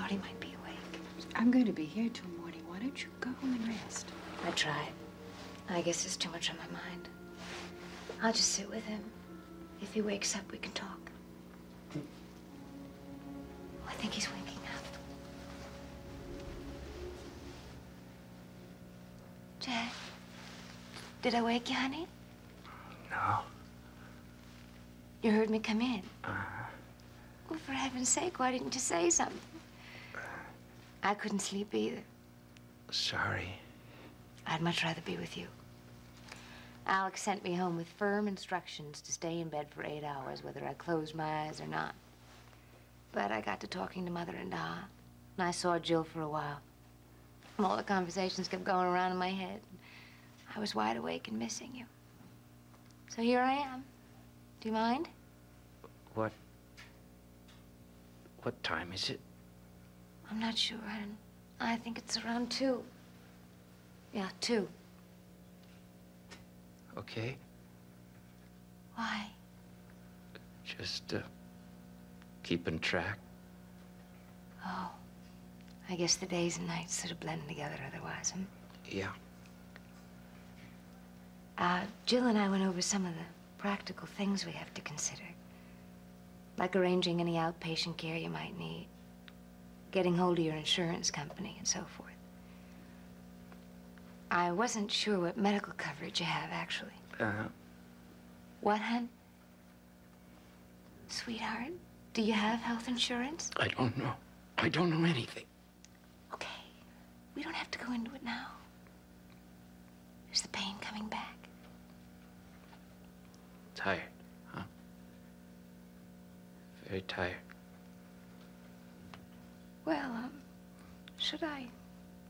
thought he might be awake. I'm going to be here till morning. Why don't you go home and rest? I tried. I guess there's too much on my mind. I'll just sit with him. If he wakes up, we can talk. I think he's waking up. Jack, did I wake you, honey? No. You heard me come in? Well, for heaven's sake, why didn't you say something? I couldn't sleep either. Sorry. I'd much rather be with you. Alex sent me home with firm instructions to stay in bed for 8 hours, whether I closed my eyes or not. But I got to talking to Mother and Da, and I saw Jill for a while. And all the conversations kept going around in my head. I was wide awake and missing you. So here I am. Do you mind? What time is it? I'm not sure, hon. I think it's around 2. Yeah, 2. Okay. Why? Just, keeping track. Oh. I guess the days and nights sort of blend together otherwise, hmm? Yeah. Jill and I went over some of the practical things we have to consider. Like arranging any outpatient care you might need, getting hold of your insurance company, and so forth. I wasn't sure what medical coverage you have, actually. What, hon? Sweetheart, do you have health insurance? I don't know. I don't know anything. Okay. We don't have to go into it now. Is the pain coming back? Tired, huh? Very tired. Well, should I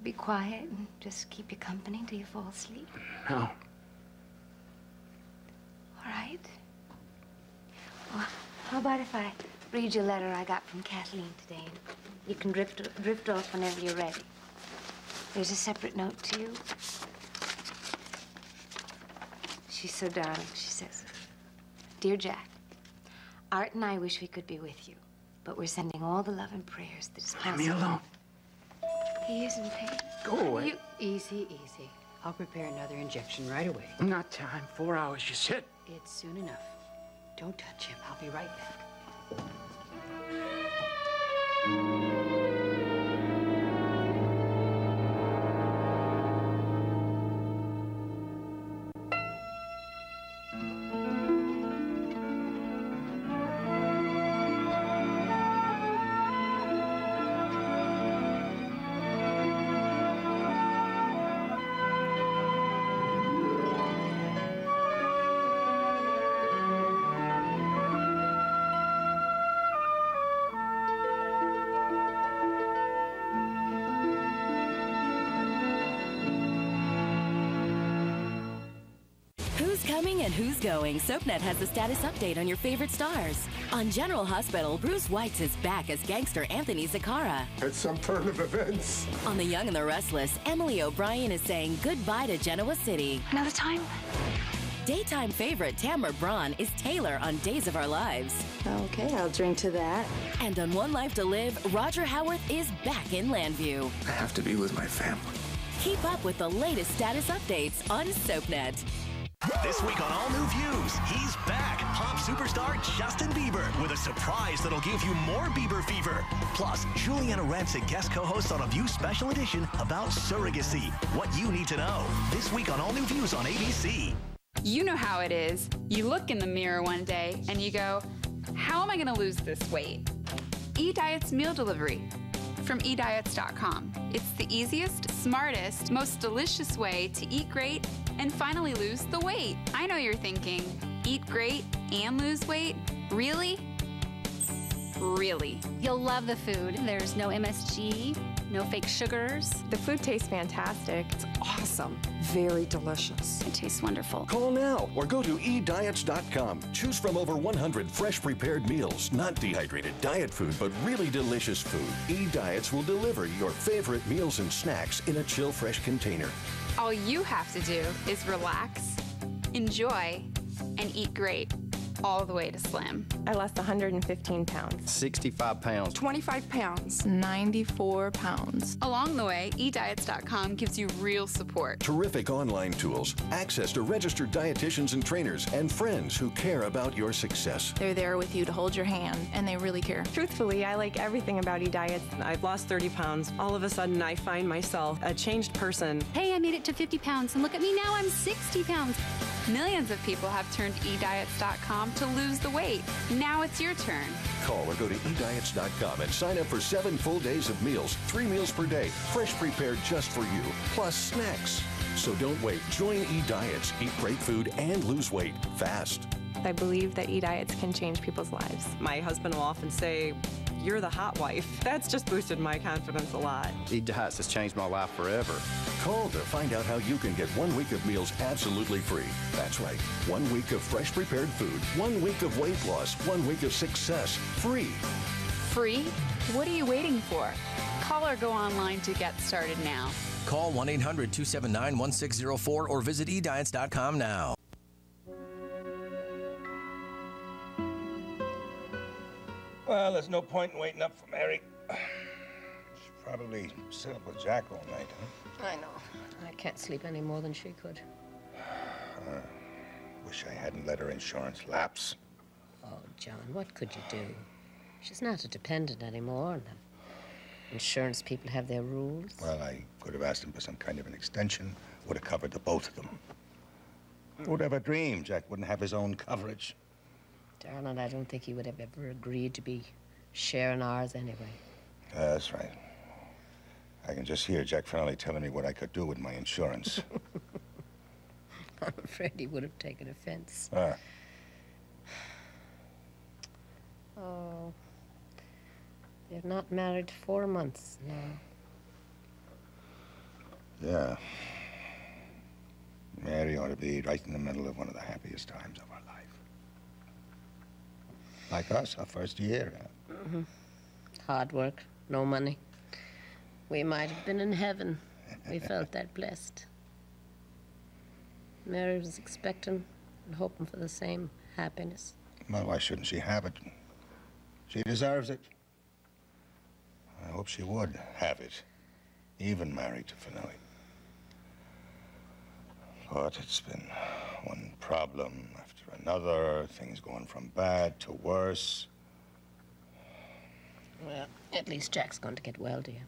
be quiet and just keep you company till you fall asleep? No. All right. Well, how about if I read you a letter I got from Kathleen today? You can drift off whenever you're ready. There's a separate note to you. She's so darling, she says. Dear Jack, Art and I wish we could be with you, but we're sending all the love and prayers that is possible. Leave me alone. He is in pain. Go away. Easy, easy. I'll prepare another injection right away. Not time. 4 hours, you said. It's soon enough. Don't touch him. I'll be right back. Coming and who's going, SoapNet has the status update on your favorite stars. On General Hospital, Bruce Weitz is back as gangster Anthony Zaccara. It's some turn of events. On The Young and the Restless, Emily O'Brien is saying goodbye to Genoa City. Another time? Daytime favorite Tamara Braun is Taylor on Days of Our Lives. Okay, I'll drink to that. And on One Life to Live, Roger Howarth is back in Landview. I have to be with my family. Keep up with the latest status updates on SoapNet. This week on All New Views, he's back. Pop superstar Justin Bieber with a surprise that'll give you more Bieber fever. Plus, Juliana Rancic guest co-host on a View special edition about surrogacy. What you need to know. This week on All New Views on ABC. You know how it is. You look in the mirror one day and you go, how am I going to lose this weight? eDiets Meal Delivery from eDiets.com. It's the easiest, smartest, most delicious way to eat great and finally lose the weight. I know you're thinking, eat great and lose weight? Really? Really. You'll love the food. There's no MSG, no fake sugars. The food tastes fantastic. It's awesome. Very delicious. It tastes wonderful. Call now or go to eDiets.com. Choose from over 100 fresh prepared meals, not dehydrated diet food, but really delicious food. eDiets will deliver your favorite meals and snacks in a chill fresh container. All you have to do is relax, enjoy, and eat great. all the way to slim. I lost 115 pounds. 65 pounds. 25 pounds. 94 pounds. Along the way, eDiets.com gives you real support. Terrific online tools, access to registered dietitians and trainers, and friends who care about your success. They're there with you to hold your hand, and they really care. Truthfully, I like everything about eDiets. I've lost 30 pounds. All of a sudden, I find myself a changed person. Hey, I made it to 50 pounds, and look at me now, I'm 60 pounds. Millions of people have turned eDiets.com to lose the weight. Now it's your turn. Call or go to eDiets.com and sign up for 7 full days of meals, 3 meals per day, fresh prepared just for you, plus snacks. So don't wait. Join eDiets. Eat great food and lose weight fast. I believe that eDiets can change people's lives. My husband will often say, "You're the hot wife." That's just boosted my confidence a lot. eDiets has changed my life forever. Call to find out how you can get 1 week of meals absolutely free. That's right. 1 week of fresh prepared food, 1 week of weight loss, 1 week of success, free. Free? What are you waiting for? Call or go online to get started now. Call 1-800-279-1604 or visit eDiets.com now. Well, there's no point in waiting up for Mary. She'll probably sit up with Jack all night, huh? I know. I can't sleep any more than she could. Wish I hadn't let her insurance lapse. Oh, John, what could you do? She's not a dependent anymore, and the insurance people have their rules. Well, I could have asked him for some kind of an extension. Would have covered the both of them. Who'd ever dream Jack wouldn't have his own coverage? Darling, I don't think he would have ever agreed to be sharing ours anyway. That's right. I can just hear Jack finally telling me what I could do with my insurance. I'm afraid he would have taken offense. Oh, they're not married 4 months now. Yeah. Mary ought to be right in the middle of one of the happiest times of her life. Like us, our first year. Mm-hmm. Hard work, no money. We might have been in heaven. We felt that blessed. Mary was expecting and hoping for the same happiness. Well, why shouldn't she have it? She deserves it. I hope she would have it, even married to Finelli. But it's been one problem after another, things going from bad to worse. Well, at least Jack's going to get well, dear.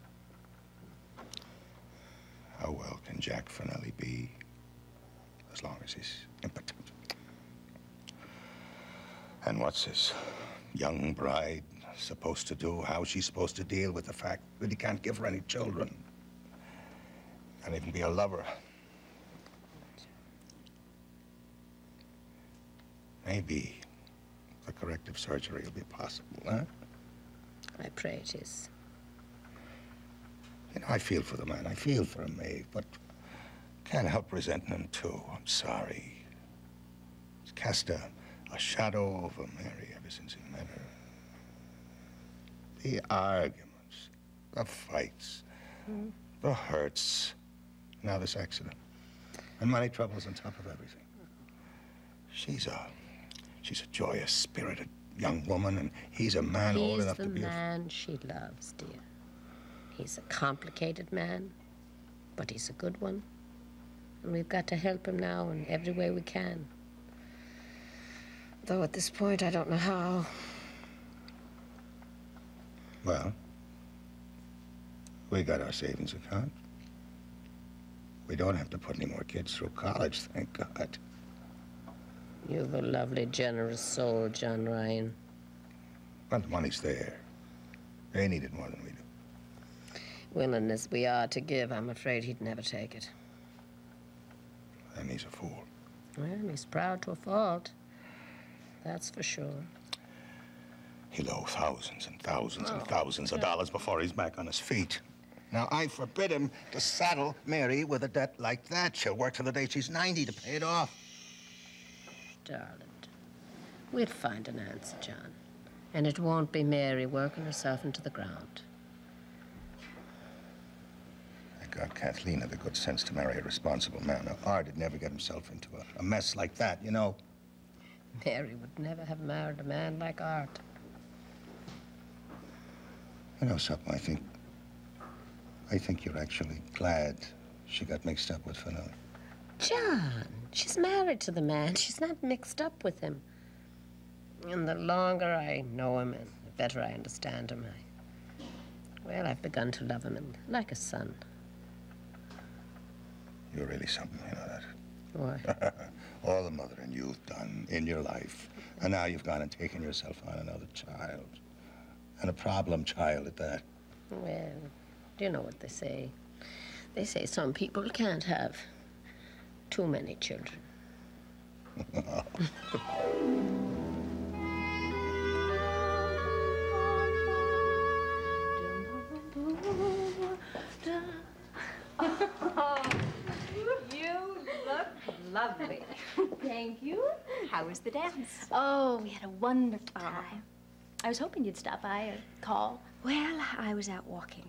How well can Jack Finelli be, as long as he's impotent? And what's his young bride supposed to do? How's she supposed to deal with the fact that he can't give her any children? Can't even be a lover. Maybe the corrective surgery will be possible, huh? I pray it is. You know, I feel for the man. I feel for him, Maeve, but can't help resenting him, too. I'm sorry. He's cast a shadow over Mary ever since he met her. The arguments, the fights, the hurts, now this accident. And money troubles on top of everything. She's a joyous, spirited young woman, and he's a man old enough to be... He's the man she loves, dear. He's a complicated man, but he's a good one. And we've got to help him now in every way we can. Though at this point, I don't know how. Well, we got our savings account. We don't have to put any more kids through college, thank God. You've a lovely, generous soul, John Ryan. Well, the money's there. They need it more than we do. Willing as we are to give, I'm afraid he'd never take it. And he's a fool. Well, he's proud to a fault. That's for sure. He'll owe thousands and thousands and thousands of dollars before he's back on his feet. Now, I forbid him to saddle Mary with a debt like that. She'll work till the day she's 90 to pay it off. Darling, we'll find an answer, John. And it won't be Mary working herself into the ground. Thank God Kathleen had the good sense to marry a responsible man. Now, Art would never get himself into a mess like that, you know. Mary would never have married a man like Art. You know something, I think you're actually glad she got mixed up with Finelli. John, she's married to the man. She's not mixed up with him. And the longer I know him and the better I understand him, well, I've begun to love him and like a son. You're really something, you know that. Why? All the mothering you've done in your life. And now you've gone and taken yourself on another child. And a problem child at that. Well, do you know what they say? They say some people can't have too many children. You look lovely. Thank you. How was the dance? Oh, we had a wonderful time. I was hoping you'd stop by or call. Well, I was out walking.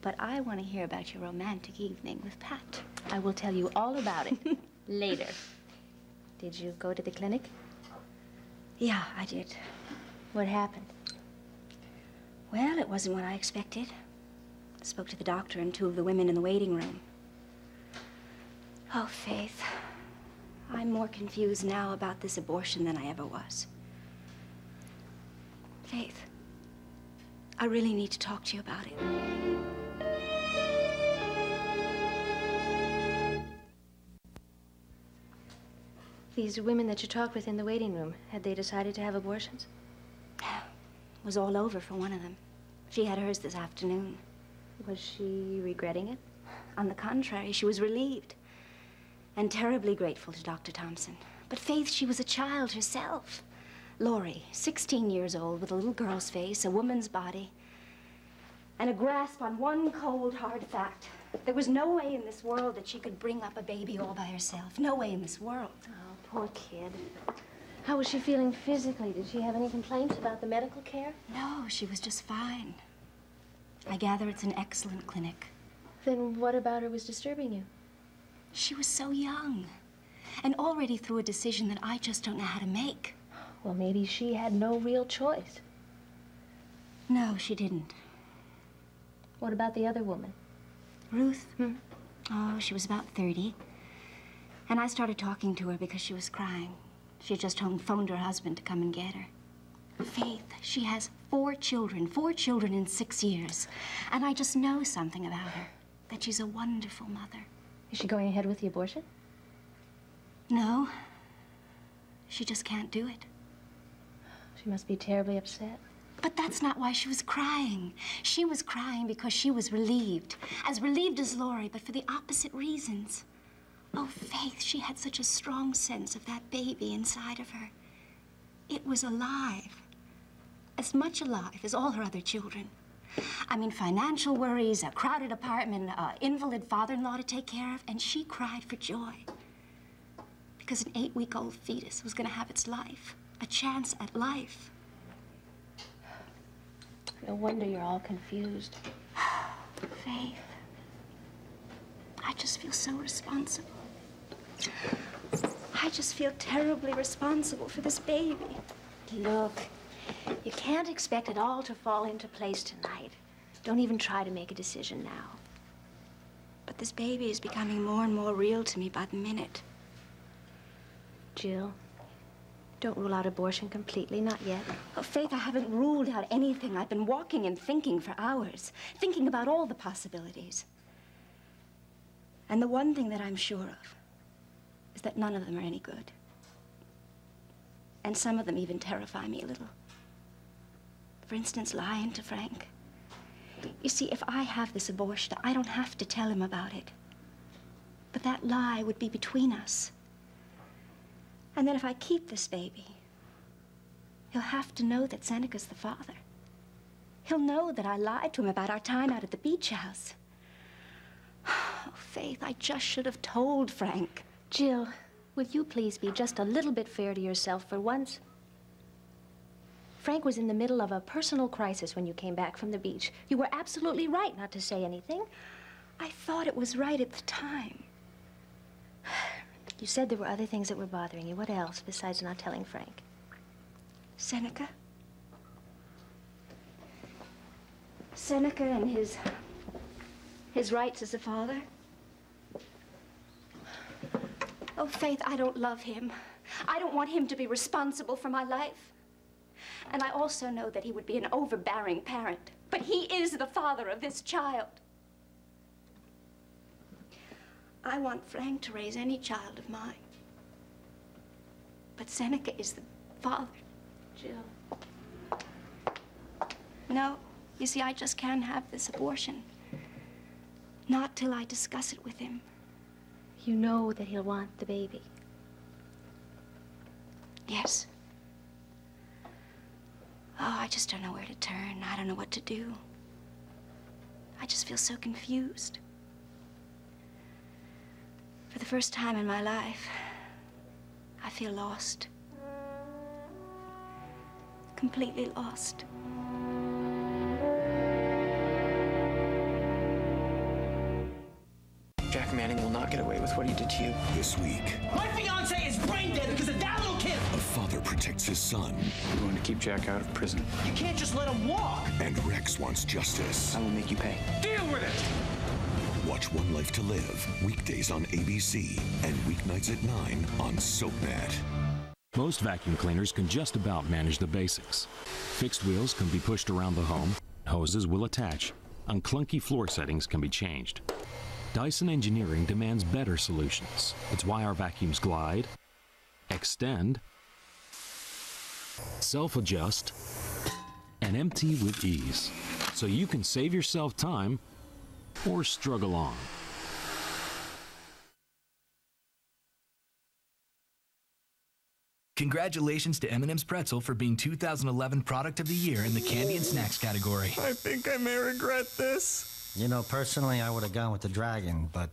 But I want to hear about your romantic evening with Pat. I will tell you all about it later. Did you go to the clinic? Yeah, I did. What happened? Well, it wasn't what I expected. I spoke to the doctor and 2 of the women in the waiting room. Oh, Faith, I'm more confused now about this abortion than I ever was. Faith, I really need to talk to you about it. These women that you talked with in the waiting room, had they decided to have abortions? It was all over for one of them. She had hers this afternoon. Was she regretting it? On the contrary, she was relieved and terribly grateful to Dr. Thompson. But Faith, she was a child herself. Laurie, 16 years old, with a little girl's face, a woman's body, and a grasp on one cold, hard fact. There was no way in this world that she could bring up a baby all by herself. No way in this world. Oh, poor kid. How was she feeling physically? Did she have any complaints about the medical care? No, she was just fine. I gather it's an excellent clinic. Then what about her was disturbing you? She was so young, and already through a decision that I just don't know how to make. Well, maybe she had no real choice. No, she didn't. What about the other woman? Ruth? Oh, she was about 30. And I started talking to her because she was crying. She had just phoned her husband to come and get her. Faith, she has 4 children in 6 years. And I just know something about her, that she's a wonderful mother. Is she going ahead with the abortion? No. She just can't do it. She must be terribly upset. But that's not why she was crying. She was crying because she was relieved. As relieved as Laurie, but for the opposite reasons. Oh, Faith, she had such a strong sense of that baby inside of her. It was alive. As much alive as all her other children. I mean, financial worries, a crowded apartment, an invalid father-in-law to take care of, and she cried for joy. Because an 8-week-old fetus was going to have its life. A chance at life. No wonder you're all confused. Faith, I just feel so responsible. I just feel terribly responsible for this baby. Look, you can't expect it all to fall into place tonight. Don't even try to make a decision now. But this baby is becoming more and more real to me by the minute. Jill, don't rule out abortion completely, not yet. Oh, Faith, I haven't ruled out anything. I've been walking and thinking for hours, thinking about all the possibilities. And the one thing that I'm sure of is that none of them are any good. And some of them even terrify me a little. For instance, lying to Frank. You see, if I have this abortion, I don't have to tell him about it. But that lie would be between us. And then if I keep this baby, he'll have to know that Seneca's the father. He'll know that I lied to him about our time out at the beach house. Oh, Faith, I just should have told Frank. Jill, will you please be just a little bit fair to yourself for once? Frank was in the middle of a personal crisis when you came back from the beach. You were absolutely right not to say anything. I thought it was right at the time. You said there were other things that were bothering you. What else besides not telling Frank? Seneca. Seneca and his rights as a father. Oh, Faith, I don't love him. I don't want him to be responsible for my life. And I also know that he would be an overbearing parent. But he is the father of this child. I want Frank to raise any child of mine. But Seneca is the father. Jill. No, you see, I just can't have this abortion. Not till I discuss it with him. You know that he'll want the baby. Yes. Oh, I just don't know where to turn. I don't know what to do. I just feel so confused. For the first time in my life, I feel lost. Completely lost. Jack Manning will not get away with what he did to you. This week, my fiance is brain dead because of that little kid. a father protects his son. We're going to keep Jack out of prison. You can't just let him walk. And Rex wants justice. I will make you pay. Deal with it. Watch One Life to Live, weekdays on ABC and weeknights at 9 on SoapNet. Most vacuum cleaners can just about manage the basics. Fixed wheels can be pushed around the home. Hoses will attach, and clunky floor settings can be changed. Dyson Engineering demands better solutions. It's why our vacuums glide, extend, self-adjust, and empty with ease. So you can save yourself time or struggle on. Congratulations to M&M's Pretzel for being 2011 Product of the Year in the Candy and Snacks category. I think I may regret this. You know, personally, I would have gone with the dragon, but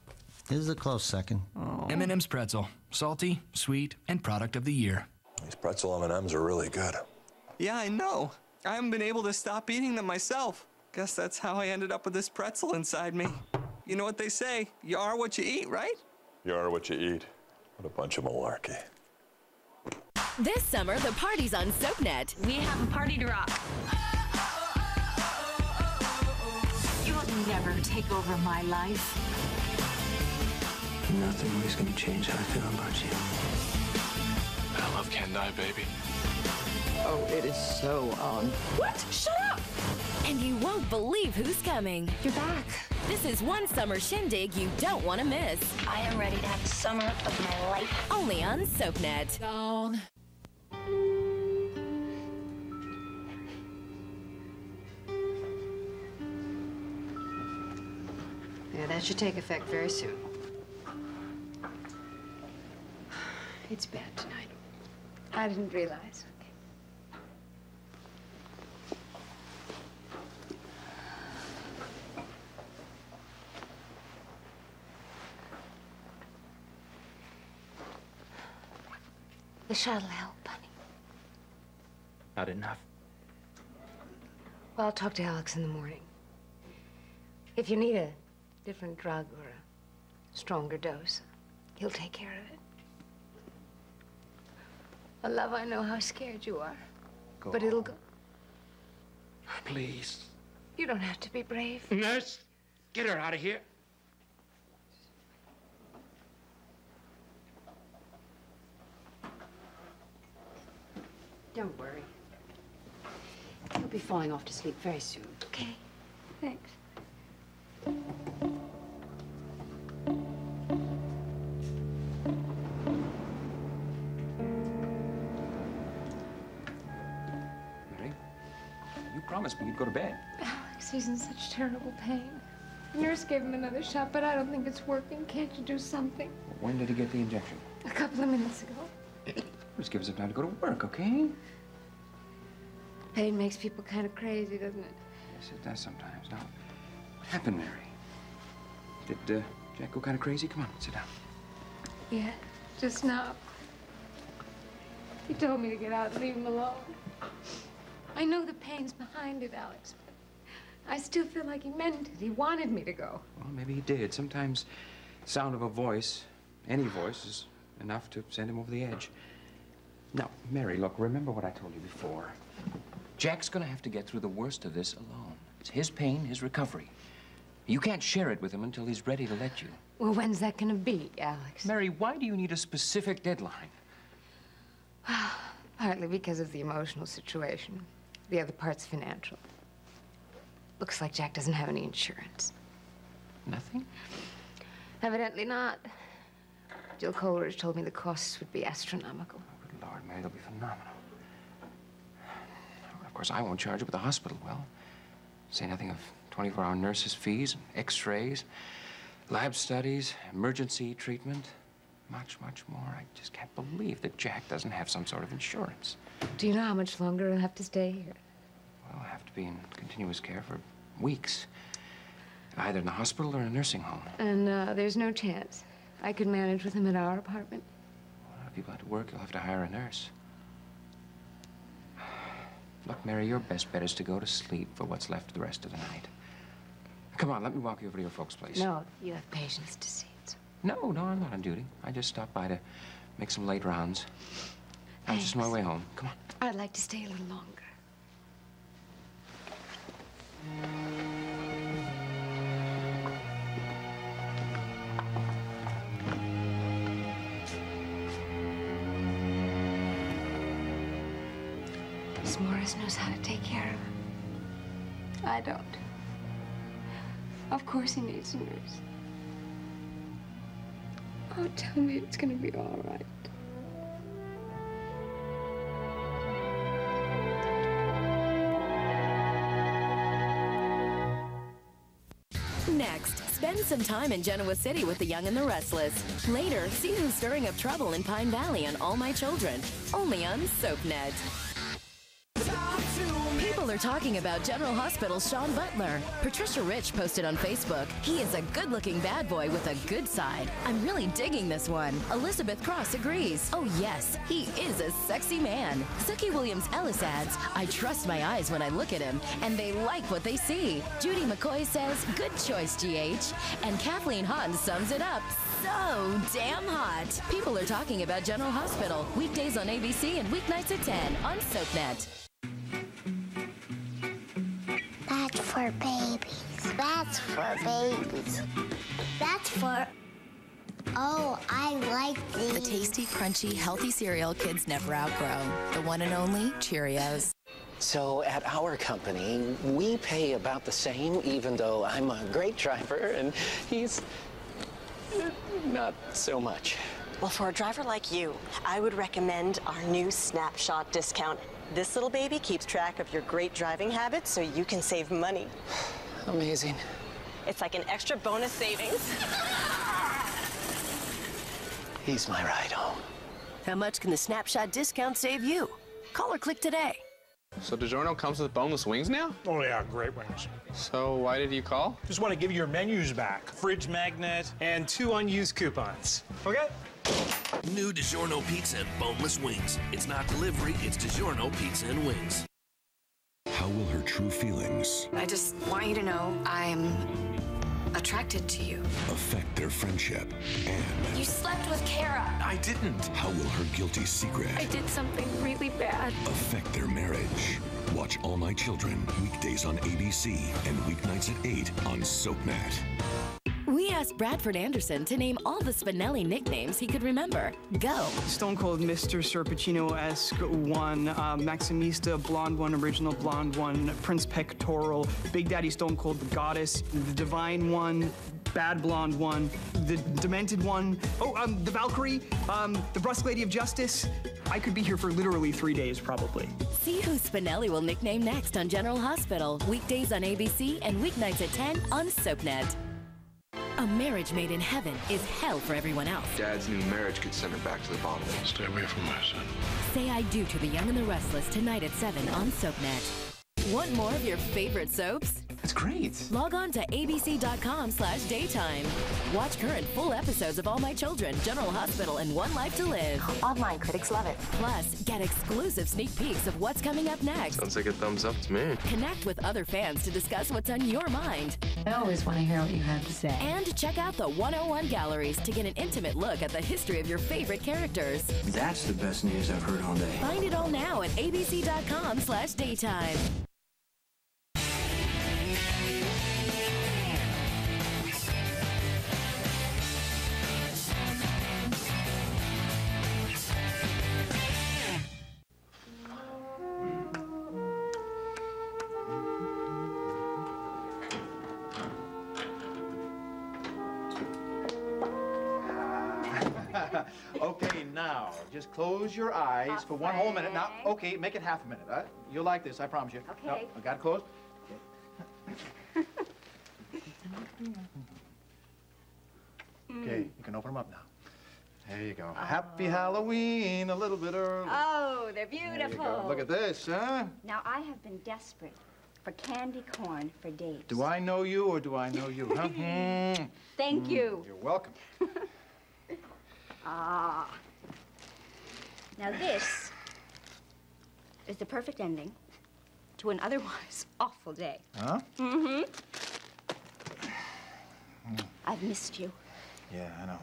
this is a close second. Oh. M&M's Pretzel. Salty, sweet, and Product of the Year. These pretzel M&Ms are really good. Yeah, I know. I haven't been able to stop eating them myself. Guess that's how I ended up with this pretzel inside me. You know what they say, you are what you eat, right? You are what you eat. What a bunch of malarkey. This summer, the party's on SoapNet. We have a party to rock. You'll never take over my life. Nothing is going to change how I feel about you. I love Can't Die, baby. Oh, it is so on. What? Shut up! And you won't believe who's coming. You're back. This is one summer shindig you don't want to miss. I am ready to have the summer of my life. Only on SoapNet. Down. Yeah, that should take effect very soon. It's bad tonight. I didn't realize. The shot'll help, honey. Not enough. Well, I'll talk to Alex in the morning. If you need a different drug or a stronger dose, he'll take care of it. Well, love, I know how scared you are. But it'll go. Please. You don't have to be brave. Nurse, get her out of here. Don't worry. You'll be falling off to sleep very soon. Okay. Thanks. Mary, you promised me you'd go to bed. Alex, he's in such terrible pain. Nurse gave him another shot, but I don't think it's working. Can't you do something? When did he get the injection? A couple of minutes ago. Just give us some time to go to work, okay? Pain makes people kind of crazy, doesn't it? Yes, it does sometimes. Now, what happened, Mary? Did Jack go kind of crazy? Come on, sit down. Yeah, just now. He told me to get out and leave him alone. I know the pain's behind it, Alex, but I still feel like he meant it. He wanted me to go. Well, maybe he did. Sometimes the sound of a voice, any voice, is enough to send him over the edge. Now, Mary, look, remember what I told you before. Jack's gonna have to get through the worst of this alone. It's his pain, his recovery. You can't share it with him until he's ready to let you. Well, when's that gonna be, Alex? Mary, why do you need a specific deadline? Partly because of the emotional situation. The other part's financial. Looks like Jack doesn't have any insurance. Nothing? Evidently not. Jill Coleridge told me the costs would be astronomical. Oh, good Lord, Mary, they'll be phenomenal. Of course, I won't charge it, but the hospital will. Say nothing of 24-hour nurses' fees, x-rays, lab studies, emergency treatment. Much, much more. I just can't believe that Jack doesn't have some sort of insurance. Do you know how much longer I'll have to stay here? Well, I'll have to be in continuous care for weeks. Either in the hospital or in a nursing home. And there's no chance I could manage with him at our apartment? Well, if people have to work, you'll have to hire a nurse. Look, Mary, your best bet is to go to sleep for what's left of the rest of the night. Come on, let me walk you over to your folks' place. No, you have patients to see. No, I'm not on duty. I just stopped by to make some late rounds. I was just on my way home. Come on. I'd like to stay a little longer. Miss Morris knows how to take care of him. I don't. Of course he needs a nurse. Oh, tell me it's gonna be all right. Next, spend some time in Genoa City with the Young and the Restless. Later, see who's stirring up trouble in Pine Valley on All My Children, only on SoapNet. People are talking about General Hospital's Sean Butler. Patricia Rich posted on Facebook, he is a good-looking bad boy with a good side. I'm really digging this one. Elizabeth Cross agrees. Oh yes, he is a sexy man. Zookie Williams-Ellis adds, I trust my eyes when I look at him, and they like what they see. Judy McCoy says, good choice, GH. And Kathleen Hahn sums it up, so damn hot. People are talking about General Hospital, weekdays on ABC and weeknights at 10 on SoapNet. That's for babies. That's for babies. That's for... Oh, I like these. The tasty, crunchy, healthy cereal kids never outgrow. The one and only Cheerios. So at our company, we pay about the same, even though I'm a great driver and he's not so much. Well, for a driver like you, I would recommend our new Snapshot discount. This little baby keeps track of your great driving habits so you can save money. Amazing. It's like an extra bonus savings. He's my ride home. How much can the Snapshot discount save you? Call or click today. So DiGiorno comes with boneless wings now? Oh, yeah, great wings. So why did you call? Just want to give you your menus back. Fridge magnet and 2 unused coupons. Okay? New DiGiorno pizza and boneless wings. It's not delivery, it's DiGiorno pizza and wings. How will her true feelings I just want you to know I'm attracted to you. affect their friendship? And You slept with Kara. I didn't. how will her guilty secret I did something really bad. affect their marriage? Watch All My Children weekdays on ABC and weeknights at 8 on SoapNet. We asked Bradford Anderson to name all the Spinelli nicknames he could remember. Go. Stone Cold Mr. Serpacino-esque one, Maximista Blonde one, Original Blonde one, Prince Pectoral, Big Daddy Stone Cold the Goddess, the Divine one, Bad Blonde one, the Demented one, the Valkyrie, the Brusque Lady of Justice. I could be here for literally 3 days, probably. See who Spinelli will nickname next on General Hospital. Weekdays on ABC and weeknights at 10 on SoapNet. A marriage made in heaven is hell for everyone else. Dad's new marriage could send her back to the bottom. Stay away from my son. Say I Do to the Young and the Restless tonight at 7 on SoapNet. Want more of your favorite soaps? That's great. Log on to abc.com/daytime. Watch current full episodes of All My Children, General Hospital, and One Life to Live. Online critics love it. Plus, get exclusive sneak peeks of what's coming up next. Sounds like a thumbs up to me. Connect with other fans to discuss what's on your mind. I always want to hear what you have to say. And check out the 101 galleries to get an intimate look at the history of your favorite characters. That's the best news I've heard all day. Find it all now at abc.com/daytime. Okay, now, just close your eyes for one whole minute. Now, okay, make it half a minute. You'll like this, I promise you. Okay. No, I got it closed. Okay, you can open them up now. There you go. Happy Halloween, a little bit early. Oh, they're There you beautiful. go. Look at this, huh? Now, I have been desperate for candy corn for days. Do I know you or do I know you, huh? Thank you. You're welcome. Ah. Now this is the perfect ending to an otherwise awful day. Huh? Mm-hmm. I've missed you. Yeah, I know.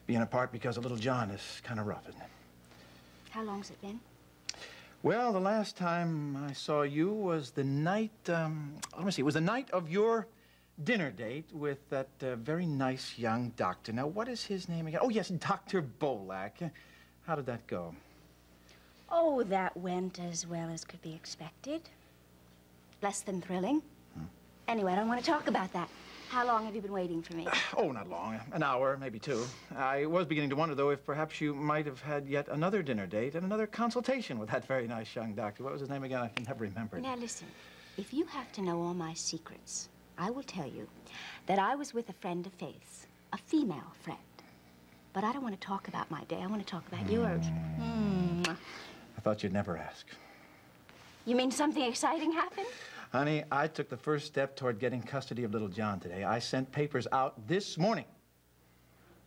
Being apart because of little John is kind of rough, isn't it? How long's it been? Well, the last time I saw you was the night, let me see, it was the night of your dinner date with that very nice young doctor. Now, what is his name again? Oh, yes, Dr. Bolak. How did that go? Oh, that went as well as could be expected. Less than thrilling. Anyway, I don't want to talk about that. How long have you been waiting for me? Oh, not long. An hour, maybe two. I was beginning to wonder, though, if perhaps you might have had yet another dinner date and another consultation with that very nice young doctor. What was his name again? I can never remember. Now, listen. If you have to know all my secrets, I will tell you that I was with a friend of Faith's, a female friend. But I don't want to talk about my day. I want to talk about yours. I thought you'd never ask. You mean something exciting happened? Honey, I took the first step toward getting custody of little John today. I sent papers out this morning.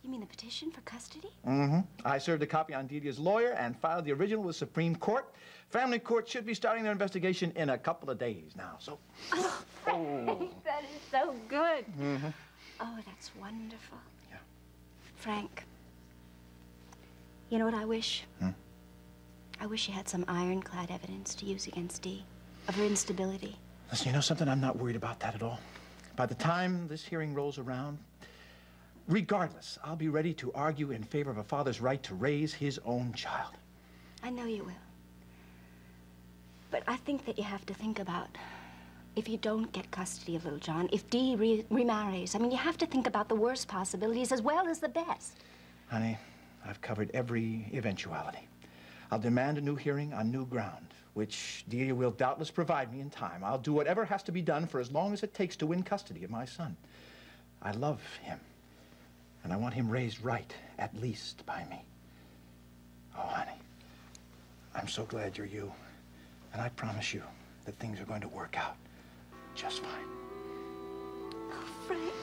You mean the petition for custody? Mm-hmm. I served a copy on Delia's lawyer and filed the original with Supreme Court. Family Court should be starting their investigation in a couple of days now, so... Oh, Frank, that is so good. Mm-hmm. Oh, that's wonderful. Yeah. Frank, you know what I wish? I wish you had some ironclad evidence to use against Dee of her instability. Listen, you know something? I'm not worried about that at all. By the time this hearing rolls around, regardless, I'll be ready to argue in favor of a father's right to raise his own child. I know you will. But I think that you have to think about if you don't get custody of little John, if Dee remarries. I mean, you have to think about the worst possibilities as well as the best. Honey, I've covered every eventuality. I'll demand a new hearing on new ground, which Delia will doubtless provide me in time. I'll do whatever has to be done for as long as it takes to win custody of my son. I love him, and I want him raised right, at least by me. Oh, honey, I'm so glad you're you, and I promise you that things are going to work out just fine. Oh, Frank.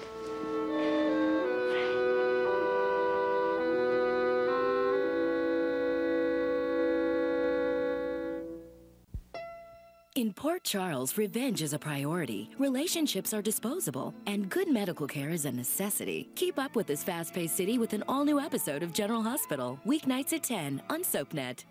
In Port Charles, revenge is a priority, relationships are disposable, and good medical care is a necessity. Keep up with this fast-paced city with an all-new episode of General Hospital, weeknights at 10 on SoapNet.